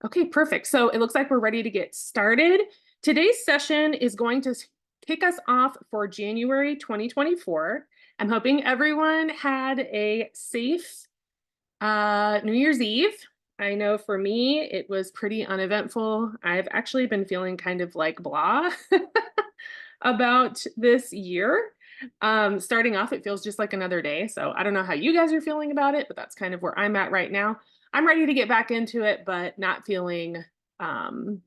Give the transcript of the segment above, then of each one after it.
Okay, perfect. So it looks like we're ready to get started. Today's session is going to kick us off for January 2024. I'm hoping everyone had a safe New Year's Eve. I know for me, it was pretty uneventful. I've actually been feeling kind of like blah about this year. Starting off, it feels just like another day. So I don't know how you guys are feeling about it, but that's kind of where I'm at right now. I'm ready to get back into it, but not feeling, um,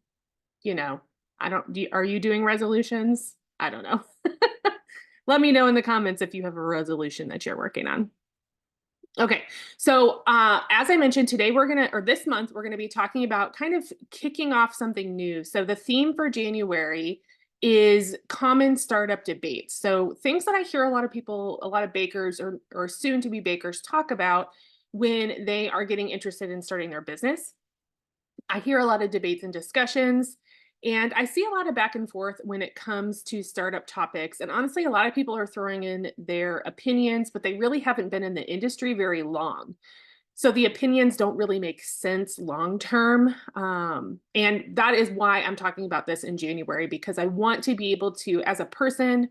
you know, I don't, are you doing resolutions? I don't know. Let me know in the comments if you have a resolution that you're working on. Okay, so as I mentioned, today or this month, we're gonna be talking about kind of kicking off something new. So the theme for January is common startup debates. So things that I hear a lot of people, a lot of bakers or soon to be bakers talk about when they are getting interested in starting their business. I hear a lot of debates and discussions, and I see a lot of back and forth when it comes to startup topics. And honestly, a lot of people are throwing in their opinions, but they really haven't been in the industry very long. So the opinions don't really make sense long term. And that is why I'm talking about this in January, because I want to be able to, as a person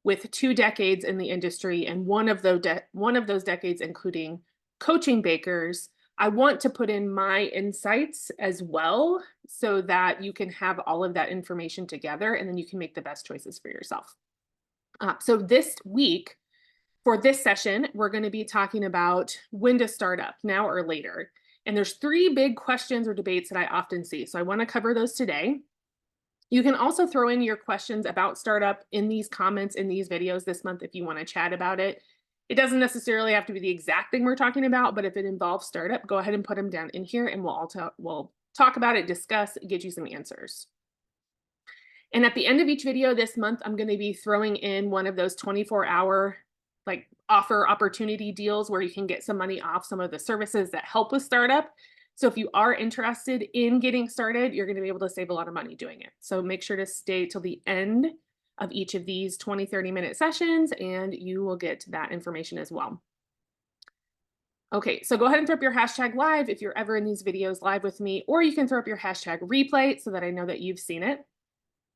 with 2 decades in the industry, and one of those decades including coaching bakers, I want to put in my insights as well so that you can have all of that information together and then you can make the best choices for yourself. So this week, for this session, we're going to be talking about when to start up, now or later. And there's 3 big questions or debates that I often see. So I want to cover those today. You can also throw in your questions about startup in these comments in these videos this month if you want to chat about it. It doesn't necessarily have to be the exact thing we're talking about, but if it involves startup, go ahead and put them down in here and we'll talk about it, discuss, get you some answers. And at the end of each video this month, I'm going to be throwing in one of those 24-hour like offer opportunity deals where you can get some money off some of the services that help with startup. So if you are interested in getting started, you're going to be able to save a lot of money doing it. So make sure to stay till the end of each of these 20-30 minute sessions and you will get that information as well. Okay, so go ahead and throw up your hashtag live if you're ever in these videos live with me, or you can throw up your hashtag replay so that I know that you've seen it.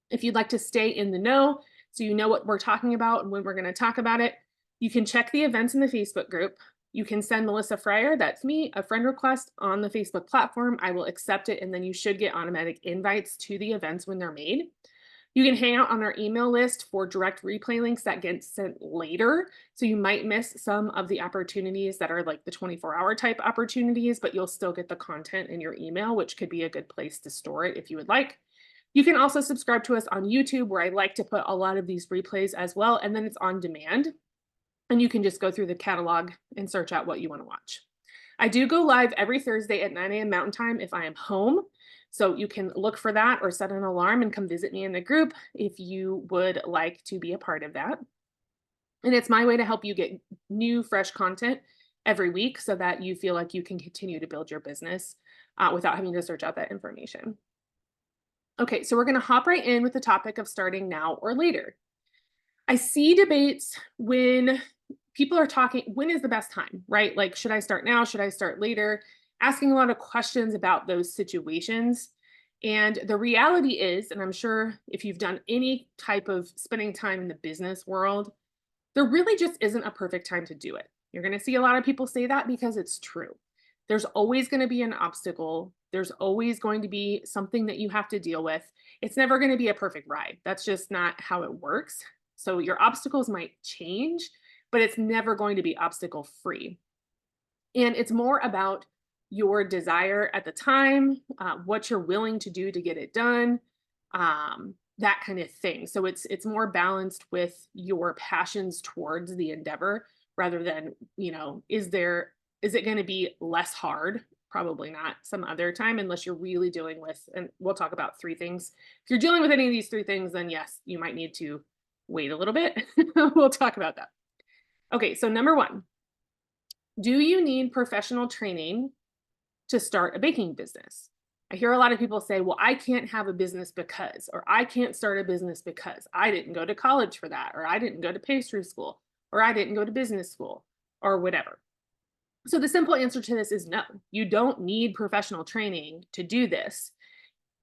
If you'd like to stay in the know, so you know what we're talking about and when we're going to talk about it, you can check the events in the Facebook group. You can send Melissa Fryer, that's me, a friend request on the Facebook platform. I will accept it, and then you should get automatic invites to the events when they're made. You can hang out on our email list for direct replay links that get sent later. So you might miss some of the opportunities that are like the 24-hour type opportunities, but you'll still get the content in your email, which could be a good place to store it if you would like. You can also subscribe to us on YouTube, where I like to put a lot of these replays as well, and then it's on demand. And you can just go through the catalog and search out what you want to watch. I do go live every Thursday at 9 a.m. Mountain Time if I am home. So you can look for that or set an alarm and come visit me in the group if you would like to be a part of that. And it's my way to help you get new, fresh content every week so that you feel like you can continue to build your business without having to search out that information. Okay, so we're going to hop right in with the topic of starting now or later. I see debates when people are talking, when is the best time, right? Like, should I start now? Should I start later? Asking a lot of questions about those situations. And the reality is, and I'm sure if you've done any type of spending time in the business world, there really just isn't a perfect time to do it. You're going to see a lot of people say that because it's true. There's always going to be an obstacle. There's always going to be something that you have to deal with. It's never going to be a perfect ride. That's just not how it works. So your obstacles might change, but it's never going to be obstacle free. And it's more about your desire at the time, what you're willing to do to get it done, that kind of thing. So it's more balanced with your passions towards the endeavor rather than, is it going to be less hard? Probably not some other time, unless you're really dealing with, and we'll talk about 3 things. If you're dealing with any of these 3 things, then yes, you might need to wait a little bit. We'll talk about that. Okay, so number 1, do you need professional training to start a baking business? I hear a lot of people say, well, I can't have a business because, or I can't start a business because I didn't go to college for that, or I didn't go to pastry school, or I didn't go to business school, or whatever. So the simple answer to this is no. You don't need professional training to do this.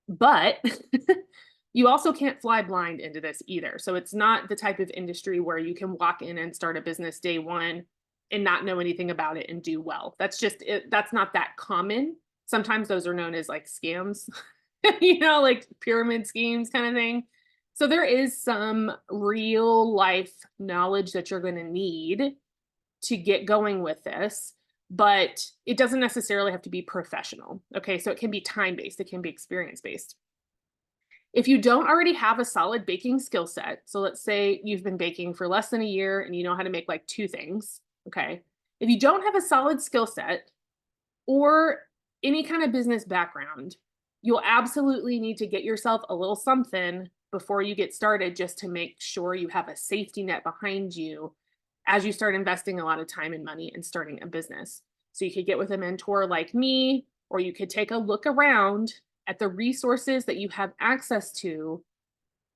But you also can't fly blind into this either. So it's not the type of industry where you can walk in and start a business day one and not know anything about it and do well. That's just it, that's not that common. Sometimes those are known as like scams, like pyramid schemes kind of thing. So there is some real life knowledge that you're going to need to get going with this, but it doesn't necessarily have to be professional. Okay, so it can be time based, it can be experience based. If you don't already have a solid baking skill set, so let's say you've been baking for less than a year and you know how to make like two things, okay? If you don't have a solid skill set or any kind of business background, you'll absolutely need to get yourself a little something before you get started just to make sure you have a safety net behind you as you start investing a lot of time and money in starting a business. So you could get with a mentor like me, or you could take a look around at the resources that you have access to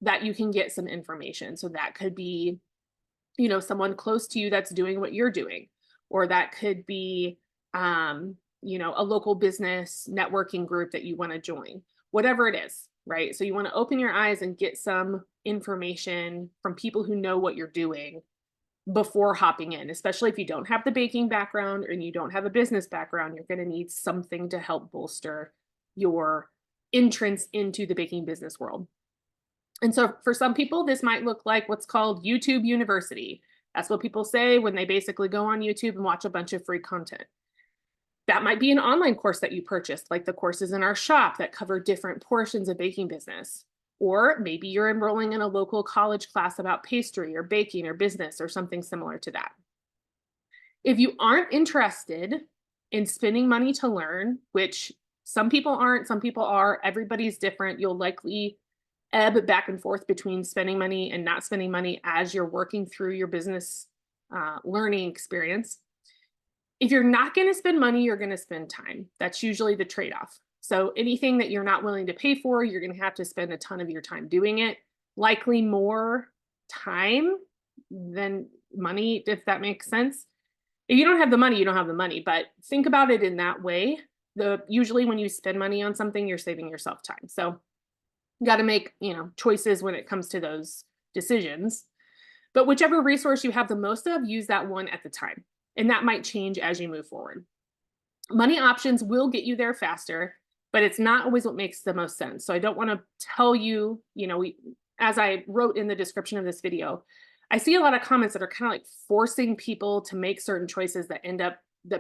that you can get some information. So that could be, someone close to you that's doing what you're doing, or that could be, a local business networking group that you want to join, whatever it is, right? So you want to open your eyes and get some information from people who know what you're doing before hopping in, especially if you don't have the baking background and you don't have a business background. You're going to need something to help bolster your entrance into the baking business world. And so for some people, this might look like what's called YouTube University. That's what people say when they basically go on YouTube and watch a bunch of free content. That might be an online course that you purchased, like the courses in our shop that cover different portions of baking business. Or maybe you're enrolling in a local college class about pastry or baking or business or something similar to that. If you aren't interested in spending money to learn, which some people aren't, some people are, everybody's different. You'll likely ebb back and forth between spending money and not spending money as you're working through your business learning experience. If you're not going to spend money, you're going to spend time. That's usually the trade-off. So anything that you're not willing to pay for, you're going to have to spend a ton of your time doing it, likely more time than money, if that makes sense. If you don't have the money, you don't have the money, but think about it in that way. Usually when you spend money on something, you're saving yourself time. So you got to make, choices when it comes to those decisions. But whichever resource you have the most of, use that one at the time. And that might change as you move forward. Money options will get you there faster, but it's not always what makes the most sense. So I don't want to tell you, as I wrote in the description of this video, I see a lot of comments that are kind of like forcing people to make certain choices that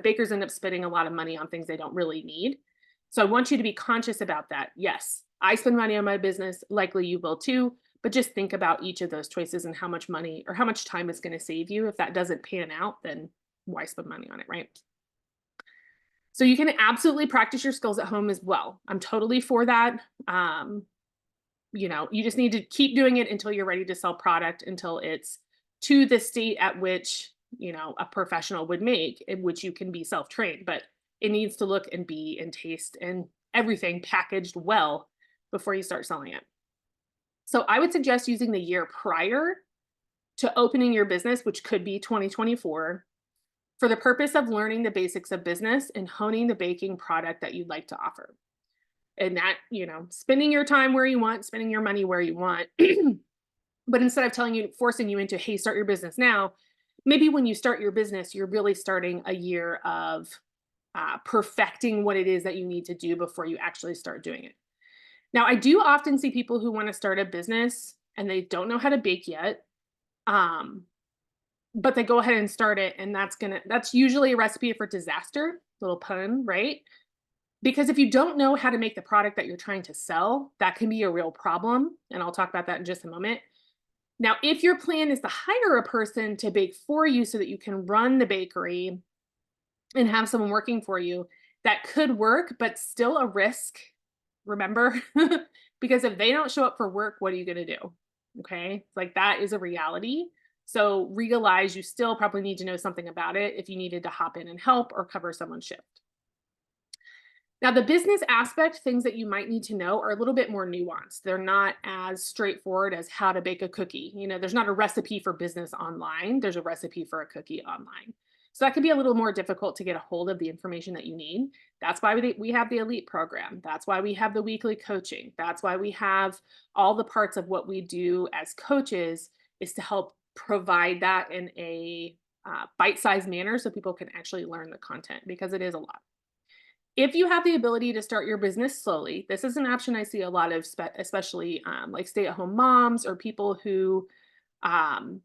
bakers end up spending a lot of money on things they don't really need. So I want you to be conscious about that. Yes, I spend money on my business, likely you will too, but just think about each of those choices and how much money or how much time it's going to save you. If that doesn't pan out, then why spend money on it, right? So you can absolutely practice your skills at home as well. I'm totally for that. You just need to keep doing it until you're ready to sell product, until it's to the state at which, a professional would make, in which you can be self-trained, but it needs to look and be and taste and everything packaged well before you start selling it. So I would suggest using the year prior to opening your business, which could be 2024, for the purpose of learning the basics of business and honing the baking product that you'd like to offer. And that, spending your time where you want, spending your money where you want. But instead of forcing you into, hey, start your business now, maybe when you start your business, you're really starting a year of perfecting what it is that you need to do before you actually start doing it. Now, I do often see people who want to start a business and they don't know how to bake yet. But they go ahead and start it, and that's usually a recipe for disaster, little pun, right? Because if you don't know how to make the product that you're trying to sell, that can be a real problem, and I'll talk about that in just a moment. Now, if your plan is to hire a person to bake for you so that you can run the bakery and have someone working for you, that could work, but still a risk, remember? Because if they don't show up for work, what are you going to do? Okay, like that is a reality. So realize you still probably need to know something about it if you needed to hop in and help or cover someone's shift. Now, the business aspect, things that you might need to know are a little bit more nuanced. They're not as straightforward as how to bake a cookie. There's not a recipe for business online. There's a recipe for a cookie online. So that can be a little more difficult to get a hold of the information that you need. That's why we have the elite program. That's why we have the weekly coaching. That's why we have all the parts of what we do as coaches is to help provide that in a bite-sized manner so people can actually learn the content because it is a lot. If you have the ability to start your business slowly, this is an option I see a lot of, especially like stay-at-home moms or people who um,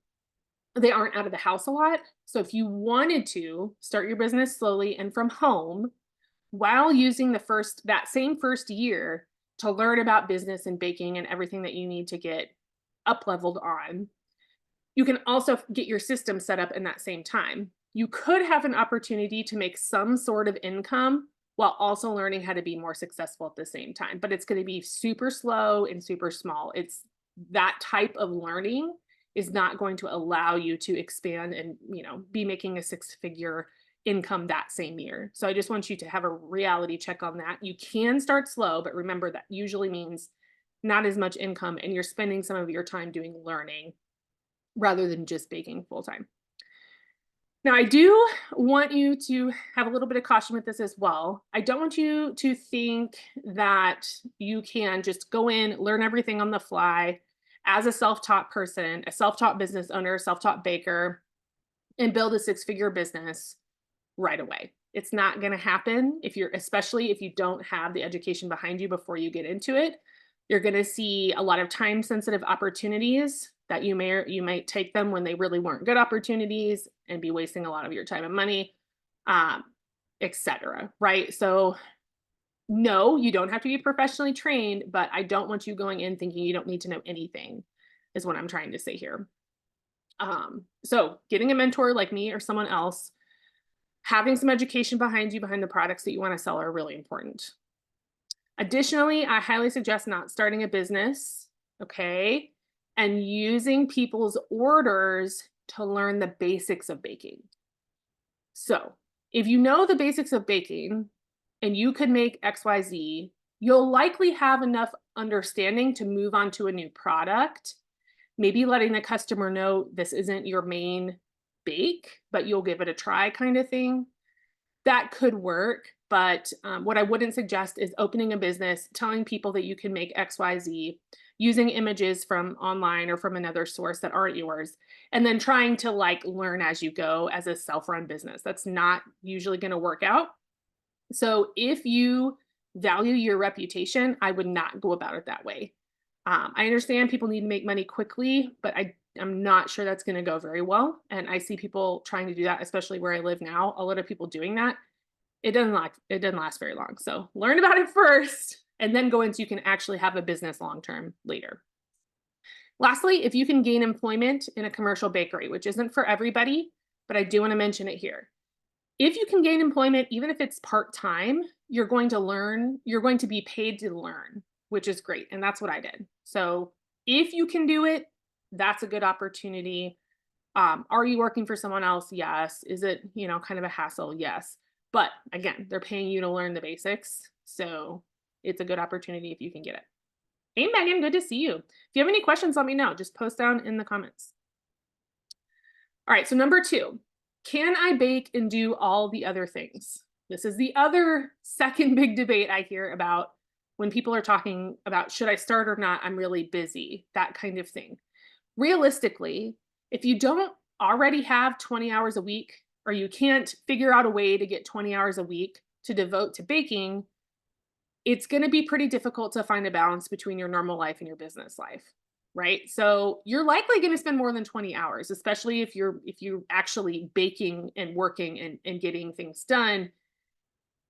they aren't out of the house a lot. So if you wanted to start your business slowly and from home while using that same first year to learn about business and baking and everything that you need to get up leveled on, you can also get your system set up in that same time. You could have an opportunity to make some sort of income while also learning how to be more successful at the same time, but it's going to be super slow and super small. It's that type of learning is not going to allow you to expand and, be making a six-figure income that same year. So I just want you to have a reality check on that. You can start slow, but remember that usually means not as much income and you're spending some of your time doing learning rather than just baking full time. Now, I do want you to have a little bit of caution with this as well. I don't want you to think that you can just go in, learn everything on the fly as a self-taught person, a self-taught business owner, self-taught baker, and build a six-figure business right away. It's not going to happen especially if you don't have the education behind you before you get into it. You're going to see a lot of time sensitive opportunities that you might take them when they really weren't good opportunities and be wasting a lot of your time and money, um, etc. Right? So no, you don't have to be professionally trained, but I don't want you going in thinking you don't need to know anything, is what I'm trying to say here. So getting a mentor like me or someone else, having some education behind you behind the products that you want to sell are really important. Additionally, I highly suggest not starting a business, okay, and using people's orders to learn the basics of baking. So if you know the basics of baking and you could make XYZ, you'll likely have enough understanding to move on to a new product, maybe letting the customer know this isn't your main bake, but you'll give it a try kind of thing. That could work, but what I wouldn't suggest is opening a business, telling people that you can make XYZ, using images from online or from another source that aren't yours, and then trying to learn as you go as a self-run business. That's not usually going to work out. So if you value your reputation, I would not go about it that way. I understand people need to make money quickly, but I'm not sure that's going to go very well. And I see people trying to do that, especially where I live now. A lot of people doing that. It doesn't last very long. So learn about it first and then go into you can actually have a business long term later. Lastly, if you can gain employment in a commercial bakery, which isn't for everybody, but I do want to mention it here. If you can gain employment, even if it's part-time, you're going to be paid to learn, which is great. And that's what I did. So if you can do it, that's a good opportunity. Are you working for someone else? Yes. Is it, kind of a hassle? Yes. But again, they're paying you to learn the basics. So it's a good opportunity if you can get it. Hey, Megan, good to see you. If you have any questions, let me know. Just post down in the comments. All right. So number 2, can I bake and do all the other things? This is the other second big debate I hear about when people are talking about should I start or not? I'm really busy, that kind of thing. Realistically, if you don't already have 20 hours a week, or you can't figure out a way to get 20 hours a week to devote to baking, it's going to be pretty difficult to find a balance between your normal life and your business life, right? So you're likely going to spend more than 20 hours, especially if you're actually baking and working and getting things done.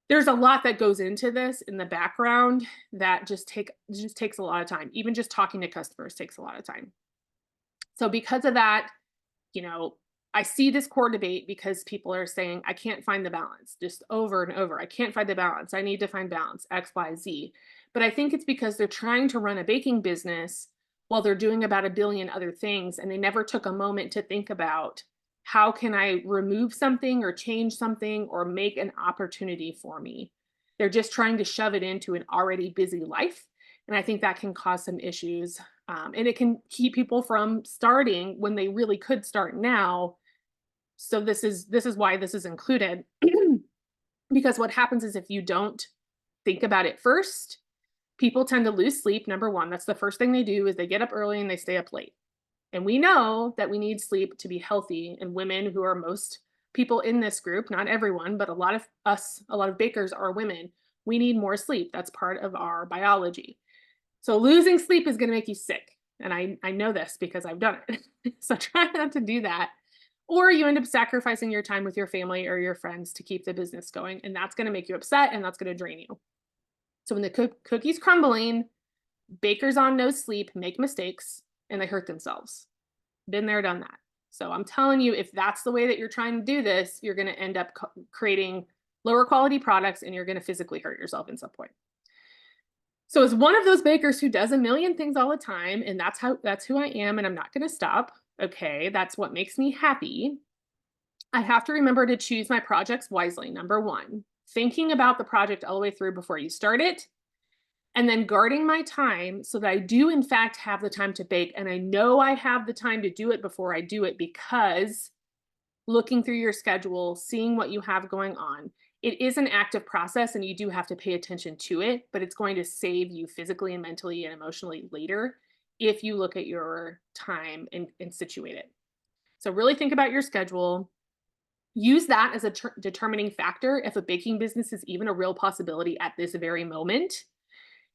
There's a lot that goes into this in the background that just takes a lot of time. Even just talking to customers takes a lot of time. So because of that, I see this core debate because people are saying, I can't find the balance just over and over. I can't find the balance. I need to find balance, X, Y, Z. But I think it's because they're trying to run a baking business while they're doing about a billion other things. And they never took a moment to think about how can I remove something or change something or make an opportunity for me. They're just trying to shove it into an already busy life. And I think that can cause some issues. And it can keep people from starting when they really could start now So this is why this is included. Because what happens is if you don't think about it first, people tend to lose sleep. Number one, that's the first thing they do is they get up early and they stay up late. And we know that we need sleep to be healthy. And women who are most people in this group, not everyone, but a lot of us, a lot of bakers are women. We need more sleep. That's part of our biology. So losing sleep is going to make you sick. And I know this because I've done it. So try not to do that. Or you end up sacrificing your time with your family or your friends to keep the business going. And that's going to make you upset and that's going to drain you. So when the cookie's crumbling, bakers on no sleep make mistakes and they hurt themselves. Been there, done that. So I'm telling you, if that's the way that you're trying to do this, you're going to end up creating lower quality products and you're going to physically hurt yourself at some point. So as one of those bakers who does a million things all the time, and that's who I am, and I'm not going to stop. Okay, that's what makes me happy. I have to remember to choose my projects wisely. Number one, thinking about the project all the way through before you start it, and then guarding my time so that I do in fact have the time to bake. And I know I have the time to do it before I do it because looking through your schedule, seeing what you have going on, it is an active process and you do have to pay attention to it, but it's going to save you physically and mentally and emotionally later if you look at your time and situate it. So really think about your schedule. Use that as a determining factor if a baking business is even a real possibility at this very moment.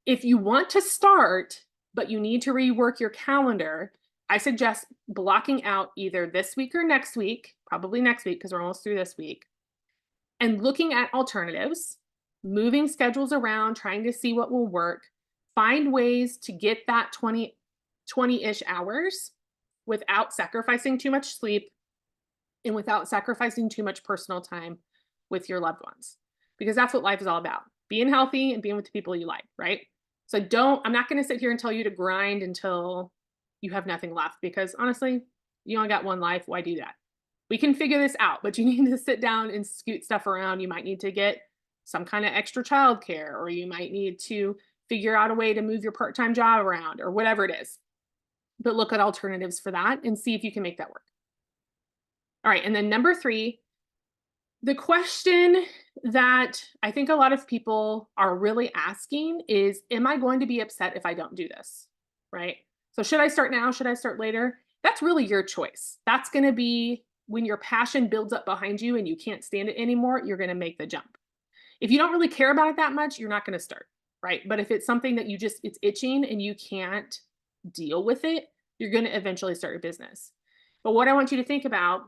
If you want to start, but you need to rework your calendar, I suggest blocking out either this week or next week, probably next week because we're almost through this week, and looking at alternatives, moving schedules around, trying to see what will work, find ways to get that 20-ish hours without sacrificing too much sleep and without sacrificing too much personal time with your loved ones, because that's what life is all about. Being healthy and being with the people you like, right? So I'm not going to sit here and tell you to grind until you have nothing left, because honestly, you only got one life. Why do that? We can figure this out, but you need to sit down and scoot stuff around. You might need to get some kind of extra childcare, or you might need to figure out a way to move your part-time job around or whatever it is. But look at alternatives for that and see if you can make that work. All right. And then number 3, the question that I think a lot of people are really asking is, am I going to be upset if I don't do this? Right? So should I start now? Should I start later? That's really your choice. That's going to be when your passion builds up behind you and you can't stand it anymore, you're going to make the jump. If you don't really care about it that much, you're not going to start, right? But if it's something that it's itching and you can't deal with it, you're going to eventually start your business. But what I want you to think about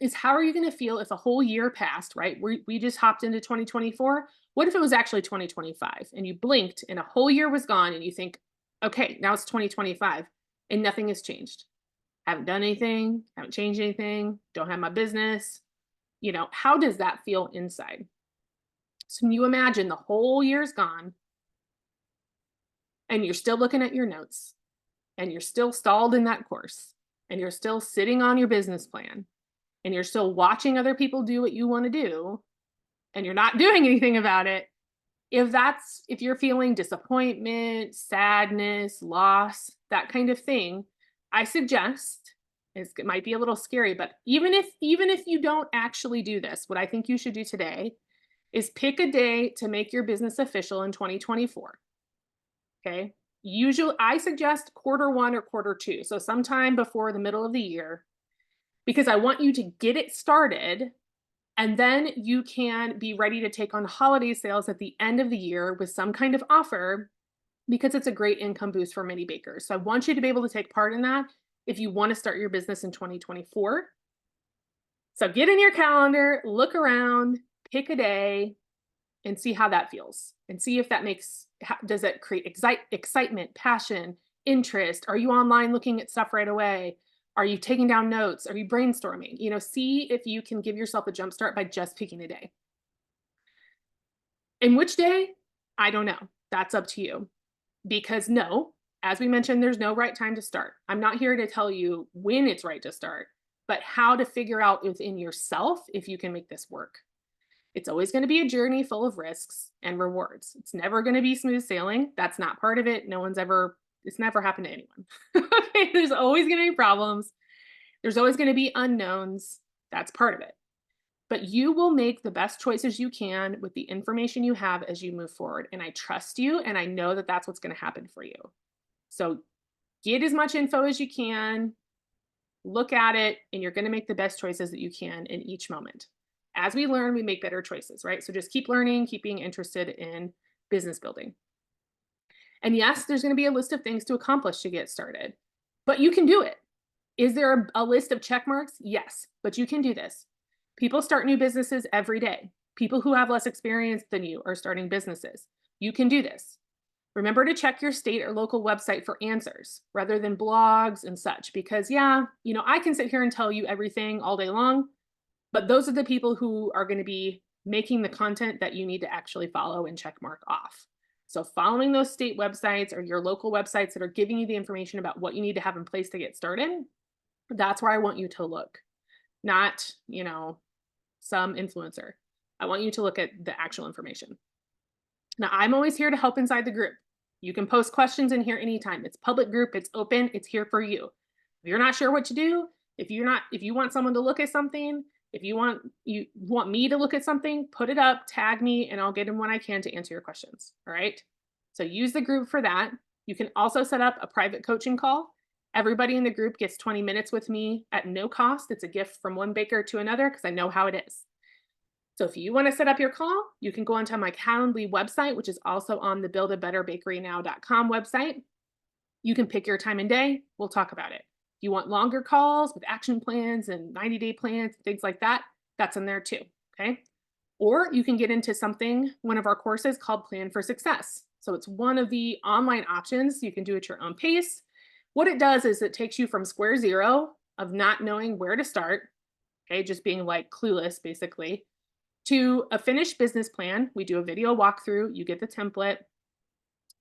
is, how are you going to feel if a whole year passed, right? We just hopped into 2024. What if it was actually 2025 and you blinked and a whole year was gone and you think, okay, now it's 2025 and nothing has changed. Haven't done anything, haven't changed anything, don't have my business. How does that feel inside? So when you imagine the whole year's gone and you're still looking at your notes and you're still stalled in that course and you're still sitting on your business plan and you're still watching other people do what you want to do and you're not doing anything about it, if you're feeling disappointment, sadness, loss, that kind of thing, I suggest, it might be a little scary, but even if you don't actually do this, what I think you should do today is pick a day to make your business official in 2024. Okay. I suggest Q1 or Q2. So sometime before the middle of the year, because I want you to get it started. And then you can be ready to take on holiday sales at the end of the year with some kind of offer, because it's a great income boost for many bakers. So I want you to be able to take part in that if you want to start your business in 2024. So get in your calendar, look around, pick a day, and see how that feels. And see if that does it create excitement, passion, interest? Are you online looking at stuff right away? Are you taking down notes? Are you brainstorming? See if you can give yourself a jump start by just picking a day. And which day? I don't know. That's up to you. Because as we mentioned, there's no right time to start. I'm not here to tell you when it's right to start, but how to figure out within yourself if you can make this work. It's always going to be a journey full of risks and rewards. It's never going to be smooth sailing. That's not part of it. It's never happened to anyone. Okay, there's always going to be problems. There's always going to be unknowns. That's part of it. But you will make the best choices you can with the information you have as you move forward. And I trust you, and I know that that's what's going to happen for you. So get as much info as you can, look at it, and you're going to make the best choices that you can in each moment. As we learn, we make better choices, right? So just keep learning, keep being interested in business building. And yes, there's going to be a list of things to accomplish to get started, but you can do it. Is there a list of check marks? Yes, but you can do this. People start new businesses every day. People who have less experience than you are starting businesses. You can do this. Remember to check your state or local website for answers rather than blogs and such, because yeah, I can sit here and tell you everything all day long, but those are the people who are going to be making the content that you need to actually follow and check mark off. So following those state websites or your local websites that are giving you the information about what you need to have in place to get started, that's where I want you to look, not, some influencer. I want you to look at the actual information. Now, I'm always here to help inside the group. You can post questions in here anytime. It's public group, it's open, it's here for you. If you're not sure what to do, if you want someone to look at something, if you want me to look at something, put it up, tag me, and I'll get in when I can to answer your questions. All right. So use the group for that. You can also set up a private coaching call. Everybody in the group gets 20 minutes with me at no cost. It's a gift from one baker to another because I know how it is. So if you want to set up your call, you can go onto my Calendly website, which is also on the buildabetterbakerynow.com website. You can pick your time and day. We'll talk about it. If you want longer calls with action plans and 90-day plans, things like that, that's in there too, okay? Or you can get into one of our courses called Plan for Success. So it's one of the online options. You can do it at your own pace. What it does is it takes you from square zero of not knowing where to start, okay, just being like clueless basically, to a finished business plan. We do a video walkthrough, you get the template,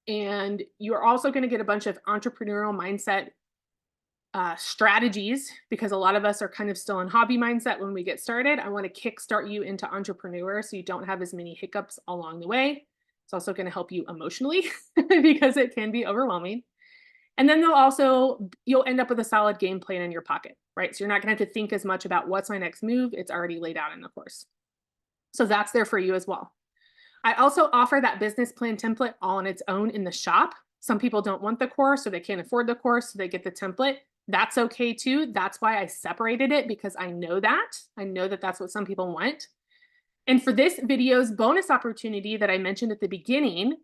and you're also going to get a bunch of entrepreneurial mindset strategies, because a lot of us are kind of still in hobby mindset when we get started. I want to kickstart you into entrepreneur so you don't have as many hiccups along the way. It's also going to help you emotionally because it can be overwhelming. And then you'll end up with a solid game plan in your pocket, right? So you're not going to have to think as much about what's my next move. It's already laid out in the course. So that's there for you as well. I also offer that business plan template all on its own in the shop. Some people don't want the course or they can't afford the course, so they get the template. That's okay too. That's why I separated it, because I know that that's what some people want. And for this video's bonus opportunity that I mentioned at the beginning,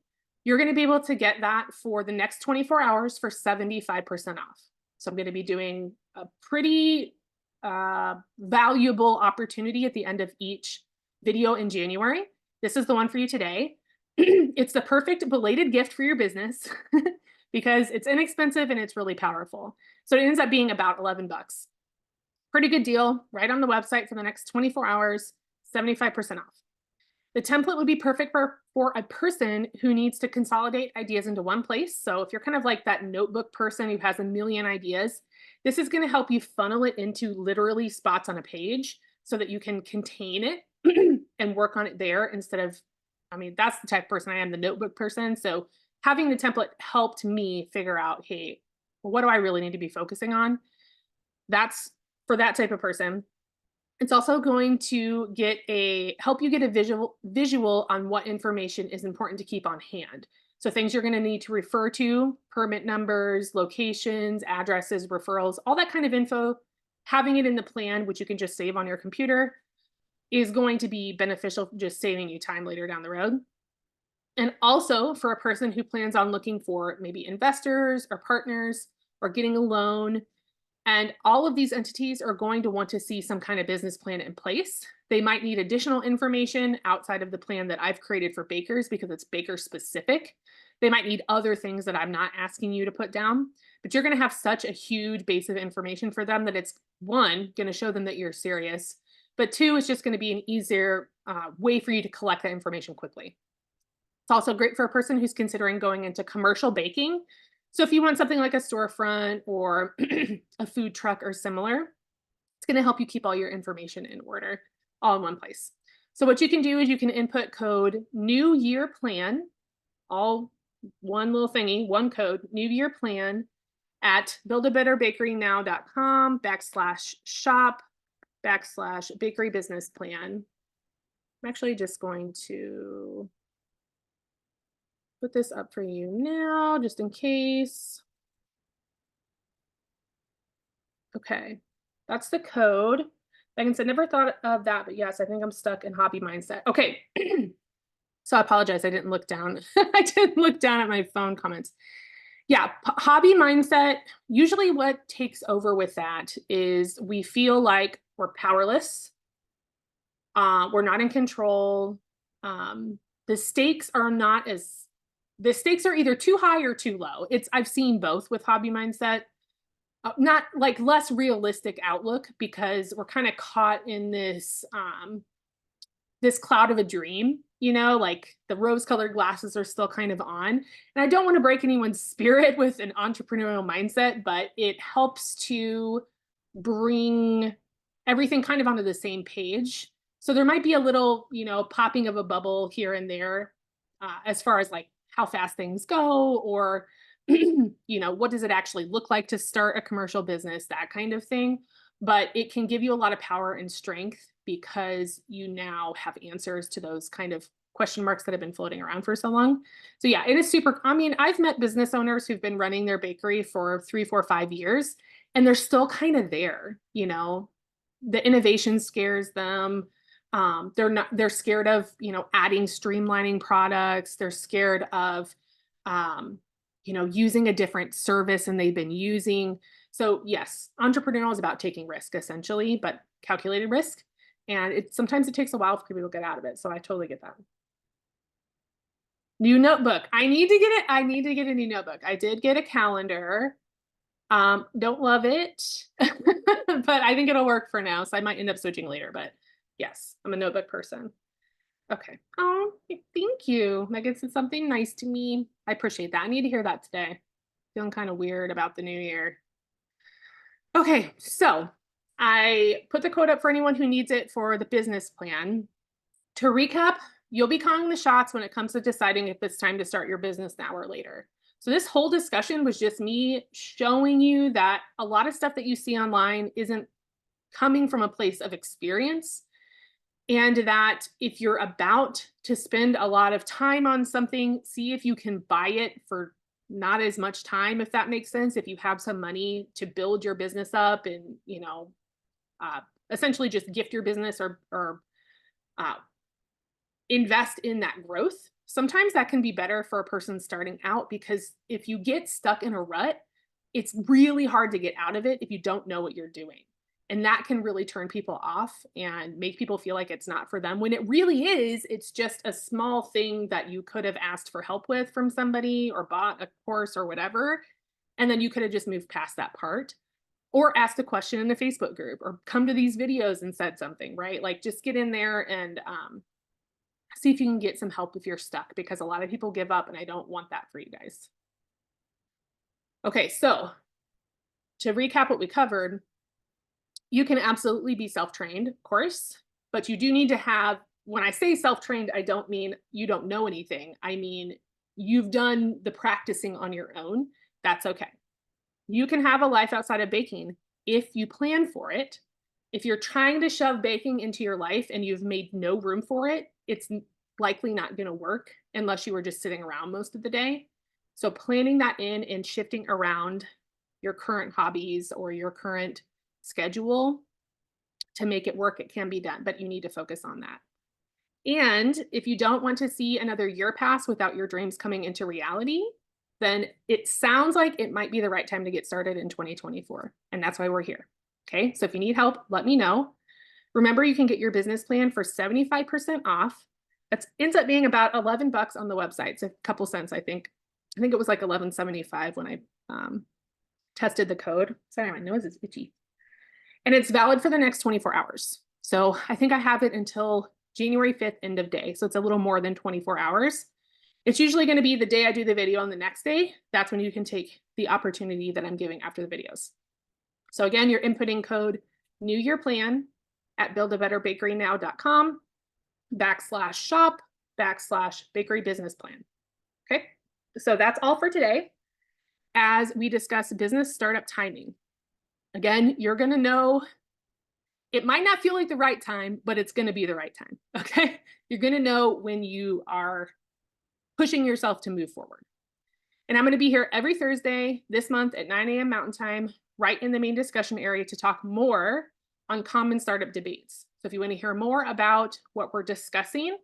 you're going to be able to get that for the next 24 hours for 75% off. So I'm going to be doing a pretty valuable opportunity at the end of each video in January. This is the one for you today. It's the perfect belated gift for your business because it's inexpensive and it's really powerful. So it ends up being about 11 bucks. Pretty good deal right on the website for the next 24 hours, 75% off. The template would be perfect for a person who needs to consolidate ideas into one place. So if you're kind of like that notebook person who has a million ideas, this is going to help you funnel it into literally spots on a page so that you can contain it and work on it there instead of, that's the type of person I am, the notebook person. So having the template helped me figure out, hey, well, what do I really need to be focusing on? That's for that type of person. It's also going to help you get a visual on what information is important to keep on hand. So things you're going to need to refer to, permit numbers, locations, addresses, referrals, all that kind of info, having it in the plan, which you can just save on your computer, is going to be beneficial, just saving you time later down the road. And also for a person who plans on looking for maybe investors or partners or getting a loan. And all of these entities are going to want to see some kind of business plan in place. They might need additional information outside of the plan that I've created for bakers because it's baker specific. They might need other things that I'm not asking you to put down, but you're going to have such a huge base of information for them that it's, one, going to show them that you're serious, but two, it's just going to be an easier way for you to collect that information quickly. It's also great for a person who's considering going into commercial baking. So if you want something like a storefront or a food truck or similar, it's going to help you keep all your information in order all in one place. So what you can do is you can input code New Year Plan, all one little thingy, one code, New Year Plan, at buildabetterbakerynow.com/shop bakery business plan. I'm actually just going to put this up for you now, just in case. Okay, that's the code. Megan said, never thought of that, but yes, I think I'm stuck in hobby mindset. Okay, so I apologize. I didn't look down. I didn't look down at my phone comments. Yeah, hobby mindset. Usually what takes over with that is we feel like we're powerless. We're not in control. Um, the stakes are not as, the stakes are either too high or too low. I've seen both with hobby mindset. Not like less realistic outlook because we're kind of caught in this cloud of a dream, like the rose colored glasses are still kind of on. And I don't want to break anyone's spirit with an entrepreneurial mindset, but it helps to bring everything kind of onto the same page. So there might be a little, popping of a bubble here and there, as far as like how fast things go, or what does it actually look like to start a commercial business, that kind of thing. But it can give you a lot of power and strength because you now have answers to those kind of question marks that have been floating around for so long. So yeah, it is super. I mean, I've met business owners who've been running their bakery for 3, 4, 5 years, and they're still kind of there. The innovation scares them. They're scared of, adding streamlining products. They're scared of, using a different service and they've been using. So yes, entrepreneurial is about taking risk essentially, but calculated risk. And sometimes it takes a while for people to get out of it. So I totally get that. New notebook. I need to get it. I need to get a new notebook. I did get a calendar. Don't love it, but I think it'll work for now. So I might end up switching later, but yes, I'm a notebook person. Okay. Oh, thank you. Megan said something nice to me. I appreciate that. I need to hear that today. Feeling kind of weird about the new year. Okay, so I put the code up for anyone who needs it for the business plan. To recap, you'll be calling the shots when it comes to deciding if it's time to start your business now or later. So this whole discussion was just me showing you that a lot of stuff that you see online isn't coming from a place of experience, and that if you're about to spend a lot of time on something, see if you can buy it for not as much time, if that makes sense. If you have some money to build your business up and, essentially just gift your business or invest in that growth. Sometimes that can be better for a person starting out, because if you get stuck in a rut, it's really hard to get out of it if you don't know what you're doing. And that can really turn people off and make people feel like it's not for them, when it really is. It's just a small thing that you could have asked for help with from somebody or bought a course or whatever. And then you could have just moved past that part, or asked a question in the Facebook group, or come to these videos and said something, right? Like just get in there and see if you can get some help if you're stuck, because a lot of people give up and I don't want that for you guys. Okay, so to recap what we covered, you can absolutely be self-trained, of course, but you do need to have, when I say self-trained, I don't mean you don't know anything. I mean, you've done the practicing on your own. That's okay. You can have a life outside of baking if you plan for it. If you're trying to shove baking into your life and you've made no room for it, it's likely not going to work unless you were just sitting around most of the day. So planning that in and shifting around your current hobbies or your current schedule to make it work, it can be done, but you need to focus on that. And if you don't want to see another year pass without your dreams coming into reality, then it sounds like it might be the right time to get started in 2024. And that's why we're here. Okay, so if you need help, let me know. Remember, you can get your business plan for 75% off. That ends up being about $11 on the website. It's a couple cents, I think. I think it was like $11.75 when I tested the code. Sorry, my nose is itchy. And it's valid for the next 24 hours. So I think I have it until January 5th, end of day. So it's a little more than 24 hours. It's usually going to be the day I do the video on the next day. That's when you can take the opportunity that I'm giving after the videos. So again, you're inputting code New Year Plan at buildabetterbakerynow.com/shop/bakery business plan. Okay, so that's all for today as we discuss business startup timing. Again, you're going to know It might not feel like the right time, but it's going to be the right time. Okay. You're going to know when you are pushing yourself to move forward. And I'm going to be here every Thursday this month at 9 a.m. Mountain Time, right in the main discussion area to talk more on common startup debates. So if you want to hear more about what we're discussing,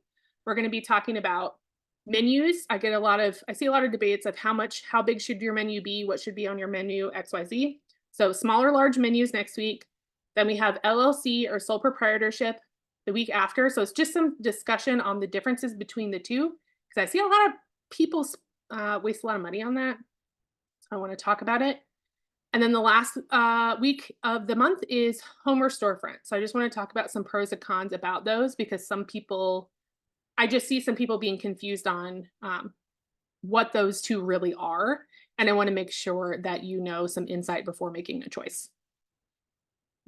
we're going to be talking about menus. I see a lot of debates of how big should your menu be? What should be on your menu, XYZ. So small or large menus next week. Then we have LLC or sole proprietorship the week after. So it's just some discussion on the differences between the two. Because I see a lot of people waste a lot of money on that. So I want to talk about it. And then the last week of the month is home or storefront. So I just want to talk about some pros and cons about those because I just see some people being confused on what those two really are. And I want to make sure that you know some insight before making a choice.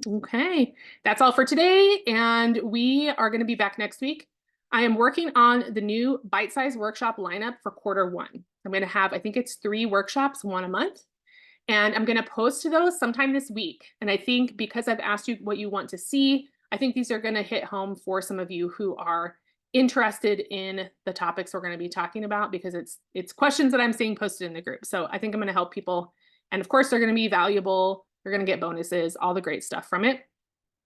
Okay, that's all for today. And we are going to be back next week. I am working on the new bite-sized workshop lineup for Q1. I'm going to have, I think it's 3 workshops, 1 a month. And I'm going to post those sometime this week. And I think because I've asked you what you want to see, I think these are going to hit home for some of you who are interested in the topics we're going to be talking about because it's questions that I'm seeing posted in the group. So I think I'm going to help people. And of course, they're going to be valuable. You're going to get bonuses, all the great stuff from it.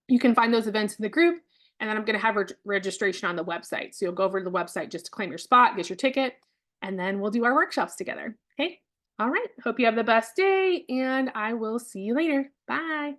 You can find those events in the group. And then I'm going to have registration on the website. So you'll go over to the website just to claim your spot, get your ticket, and then we'll do our workshops together. Okay. All right. Hope you have the best day, and I will see you later. Bye.